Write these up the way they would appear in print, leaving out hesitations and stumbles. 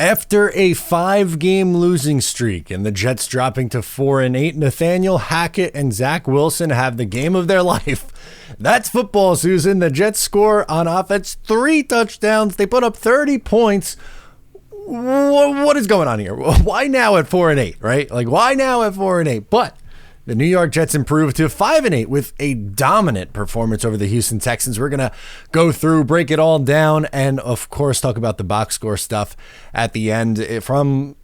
After a 5-game losing streak and the Jets dropping to 4-8, Nathaniel Hackett and Zach Wilson have the game of their life. That's football, Susan. The Jets score on offense 3 touchdowns. They put up 30 points. What is going on here? Why now at 4-8, right? Like, why now at 4-8? But the New York Jets improved to 5-8 with a dominant performance over the Houston Texans. We're going to go through, break it all down, and of course talk about the box score stuff at the end. From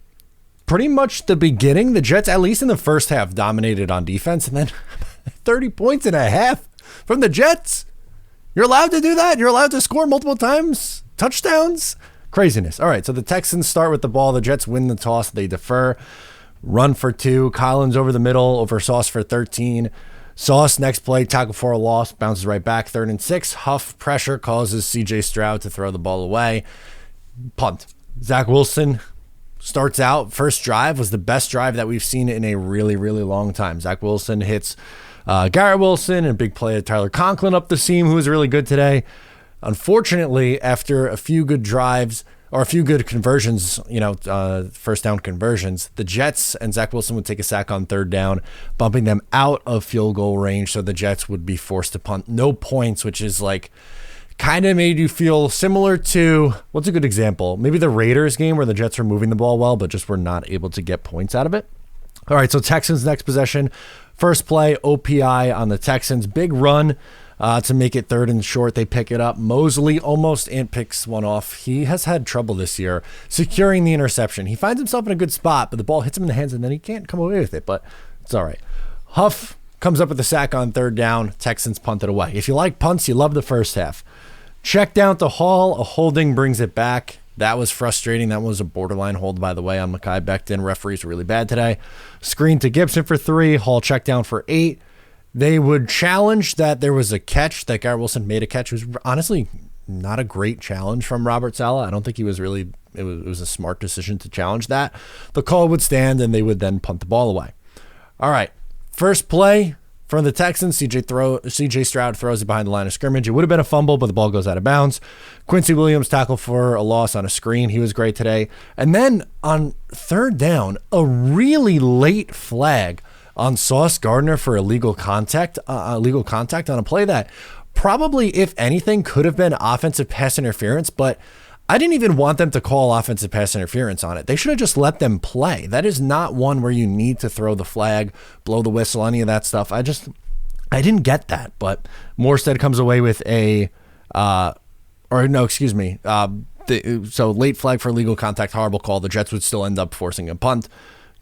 pretty much the beginning, the Jets, at least in the first half, dominated on defense, and then 30 points and a half from the Jets. You're allowed to do that? You're allowed to score multiple times? Touchdowns? Craziness. All right, so the Texans start with the ball. The Jets win the toss. They defer. Run for 2. Collins over the middle, over Sauce for 13. Sauce, next play, tackle for a loss, bounces right back, 3rd and 6. Huff pressure causes C.J. Stroud to throw the ball away. Punt. Zach Wilson starts out. First drive was the best drive that we've seen in a really, really long time. Zach Wilson hits Garrett Wilson, and a big play of Tyler Conklin up the seam, who was really good today. Unfortunately, after a few good drives, or a few good conversions, first down conversions, the Jets and Zach Wilson would take a sack on 3rd down, bumping them out of field goal range, so the Jets would be forced to punt. No points, which is like kind of made you feel similar to, what's a good example? Maybe the Raiders game where the Jets were moving the ball well, but just were not able to get points out of it. All right, so Texans next possession. First play, OPI on the Texans. Big run. To make it 3rd and short, they pick it up. Mosley almost picks one off. He has had trouble this year securing the interception. He finds himself in a good spot, but the ball hits him in the hands, and then he can't come away with it, but it's all right. Huff comes up with a sack on 3rd down. Texans punt it away. If you like punts, you love the first half. Check down to Hall. A holding brings it back. That was frustrating. That was a borderline hold, by the way, on Mekhi Becton. Referees were really bad today. Screen to Gibson for 3. Hall check down for 8. They would challenge that there was a catch, that Garrett Wilson made a catch. It was honestly not a great challenge from Robert Saleh. I don't think he was really, it was a smart decision to challenge that. The call would stand, and they would then punt the ball away. All right, first play from the Texans, C.J. Stroud throws it behind the line of scrimmage. It would have been a fumble, but the ball goes out of bounds. Quincy Williams tackle for a loss on a screen. He was great today. And then on 3rd down, a really late flag on Sauce Gardner for illegal contact on a play that probably, if anything, could have been offensive pass interference, but I didn't even want them to call offensive pass interference on it. They should have just let them play. That is not one where you need to throw the flag, blow the whistle, any of that stuff. I didn't get that, but Morstead comes away with so late flag for illegal contact, horrible call. The Jets would still end up forcing a punt.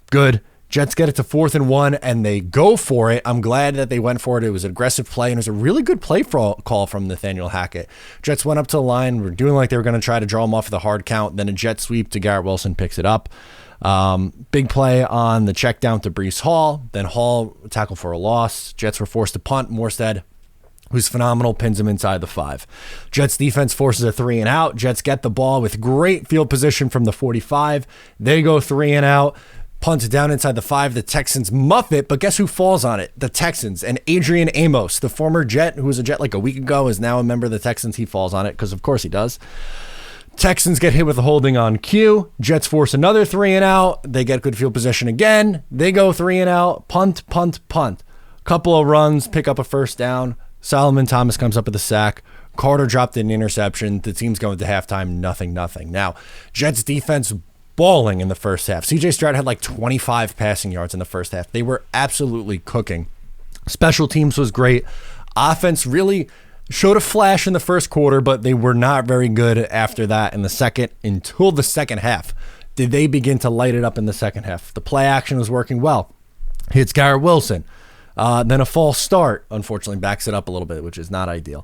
Good. Jets get it to 4th and 1, and they go for it. I'm glad that they went for it. It was an aggressive play, and it was a really good play call from Nathaniel Hackett. Jets went up to the line, were doing like they were going to try to draw him off of the hard count. Then a jet sweep to Garrett Wilson picks it up. Big play on the check down to Breece Hall. Then Hall tackle for a loss. Jets were forced to punt. Morstead, who's phenomenal, pins him inside the 5. Jets defense forces a 3 and out. Jets get the ball with great field position from the 45. They go 3 and out. Punt down inside the 5. The Texans muff it, but guess who falls on it? The Texans. And Adrian Amos, the former Jet, who was a Jet like a week ago, is now a member of the Texans. He falls on it because, of course, he does. Texans get hit with a holding on cue. Jets force another 3 and out. They get good field position again. They go 3 and out. Punt. Couple of runs, pick up a first down. Solomon Thomas comes up with a sack. Carter dropped an interception. The team's going to halftime, nothing. Now, Jets defense balling in the first half. C.J. Stroud had like 25 passing yards in the first half. They were absolutely cooking. Special teams was great. Offense really showed a flash in the first quarter, but they were not very good after that in the second, until the second half. Did they begin to light it up in the second half? The play action was working well. Hits Garrett Wilson. Then a false start, unfortunately, backs it up a little bit, which is not ideal.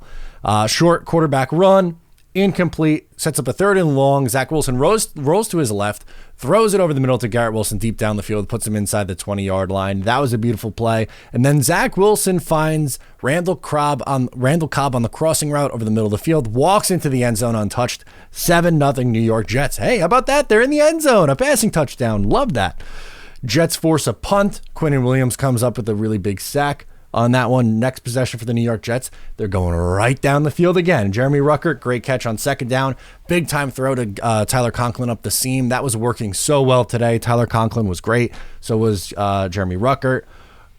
Short quarterback run. Incomplete, sets up a 3rd and long. Zach Wilson rolls to his left, throws it over the middle to Garrett Wilson deep down the field, puts him inside the 20-yard line. That was a beautiful play. And then Zach Wilson finds Randall Cobb on the crossing route over the middle of the field, walks into the end zone untouched. 7-0 New York Jets. Hey, how about that? They're in the end zone. A passing touchdown. Love that. Jets force a punt. Quinnen Williams comes up with a really big sack. on that one. Next possession for the New York Jets, they're going right down the field again. Jeremy Ruckert, great catch on second down. Big time throw to Tyler Conklin up the seam. That was working so well today. Tyler Conklin was great. So was Jeremy Ruckert.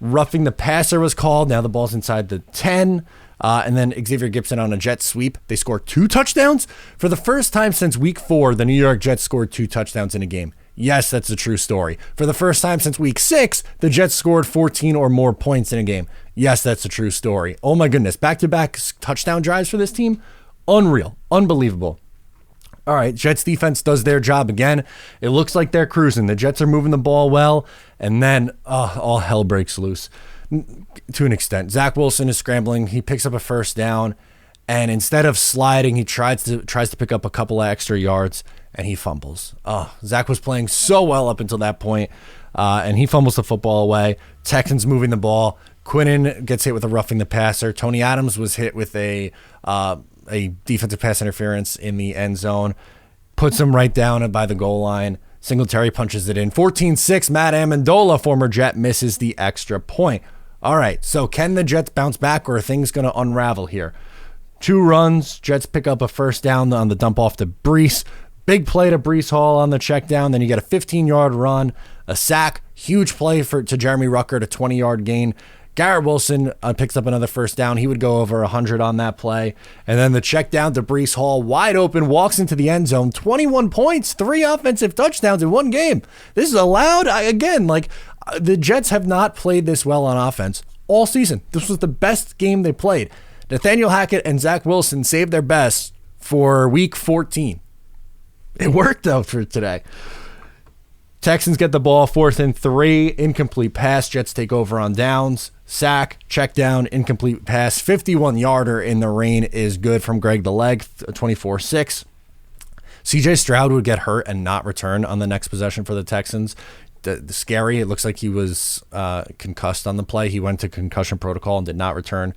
Roughing the passer was called. Now the ball's inside the 10. And then Xavier Gipson on a jet sweep. They scored 2 touchdowns. For the first time since week 4, the New York Jets scored 2 touchdowns in a game. Yes, that's a true story. For the first time since week 6, the Jets scored 14 or more points in a game. Yes, that's a true story. Oh my goodness. Back-to-back touchdown drives for this team. Unreal. Unbelievable. All right, Jets defense does their job again. It looks like they're cruising. The Jets are moving the ball well, and then all hell breaks loose to an extent. Zach Wilson is scrambling. He picks up a first down, and instead of sliding, he tries to pick up a couple of extra yards, and he fumbles. Zach was playing so well up until that point, and he fumbles the football away. Texans moving the ball. Quinnen gets hit with a roughing the passer. Tony Adams was hit with a defensive pass interference in the end zone, puts him right down by the goal line. Singletary punches it in. 14-6, Matt Amendola, former Jet, misses the extra point. All right, so can the Jets bounce back, or are things going to unravel here? 2 runs, Jets pick up a first down on the dump off to Brees. Big play to Brees Hall on the check down. Then you get a 15-yard run, a sack, huge play to Jeremy Ruckert, a 20-yard gain. Garrett Wilson picks up another first down. He would go over 100 on that play. And then the check down to Brees Hall, wide open, walks into the end zone. 21 points, 3 offensive touchdowns in one game. This is allowed. The Jets have not played this well on offense all season. This was the best game they played. Nathaniel Hackett and Zach Wilson saved their best for week 14. It worked out for today. Texans get the ball, 4th and 3, incomplete pass. Jets take over on downs. Sack, check down, incomplete pass. 51-yarder in the rain is good from Greg the Leg, 24-6. CJ Stroud would get hurt and not return on the next possession for the Texans. The scary, it looks like he was concussed on the play. He went to concussion protocol and did not return.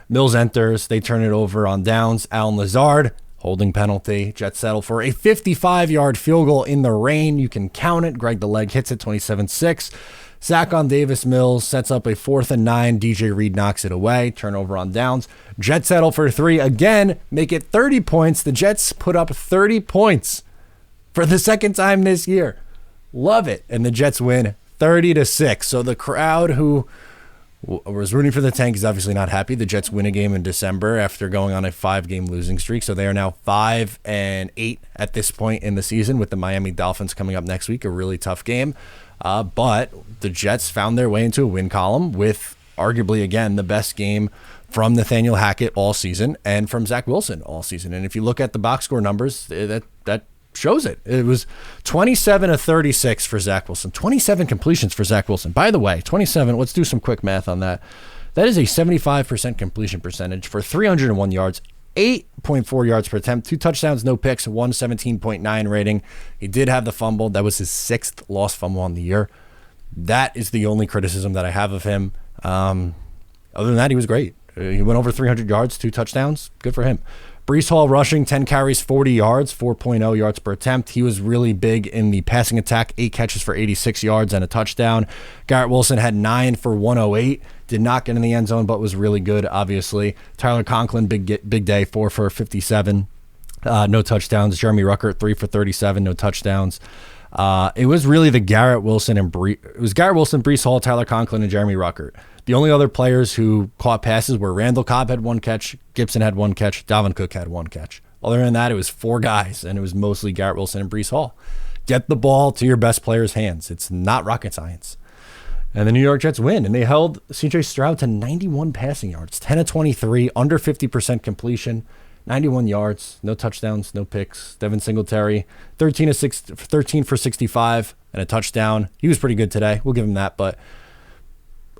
Mills enters. They turn it over on downs. Alan Lazard, holding penalty. Jets settle for a 55-yard field goal in the rain. You can count it. Greg the Leg hits it, 27-6. Sack on Davis Mills, sets up a 4th and 9. DJ Reed knocks it away. Turnover on downs. Jets settle for 3 again, make it 30 points. The Jets put up 30 points for the second time this year. Love it. And the Jets win 30-6. So the crowd who was rooting for the tank is obviously not happy. The Jets win a game in December after going on a 5-game losing streak. So they are now 5-8 at this point in the season, with the Miami Dolphins coming up next week, a really tough game. But the Jets found their way into a win column with arguably, again, the best game from Nathaniel Hackett all season and from Zach Wilson all season. And if you look at the box score numbers, that shows it. It was 27 of 36 for Zach Wilson. 27 completions for Zach Wilson. By the way, 27, let's do some quick math on that. That is a 75% completion percentage for 301 yards, 8.4 yards per attempt, 2 touchdowns, no picks, 117.9 rating. He did have the fumble. That was his 6th lost fumble on the year. That is the only criticism that I have of him. Other than that, he was great. He went over 300 yards, 2 touchdowns. Good for him. Brees Hall rushing, 10 carries, 40 yards, 4.0 yards per attempt. He was really big in the passing attack, 8 catches for 86 yards and a touchdown. Garrett Wilson had 9 for 108. Did not get in the end zone, but was really good, obviously. Tyler Conklin, big day, 4 for 57. No touchdowns. Jeremy Ruckert, 3 for 37, no touchdowns. It was really the Garrett Wilson Brees Hall, Tyler Conklin, and Jeremy Ruckert. The only other players who caught passes were Randall Cobb had 1 catch, Gibson had 1 catch, Dalvin Cook had 1 catch. Other than that, it was 4 guys, and it was mostly Garrett Wilson and Brees Hall. Get the ball to your best players' hands. It's not rocket science. And the New York Jets win, and they held C.J. Stroud to 91 passing yards, 10 of 23, under 50% completion, 91 yards, no touchdowns, no picks. Devin Singletary, 13 for 65 and a touchdown. He was pretty good today. We'll give him that, but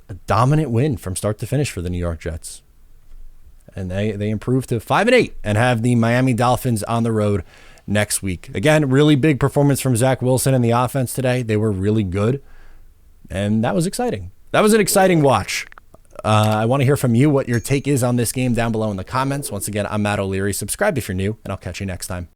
a dominant win from start to finish for the New York Jets. And they improved to 5-8 and have the Miami Dolphins on the road next week. Again, really big performance from Zach Wilson and the offense today. They were really good, and that was exciting. That was an exciting watch. I want to hear from you what your take is on this game down below in the comments. Once again, I'm Matt O'Leary. Subscribe if you're new, and I'll catch you next time.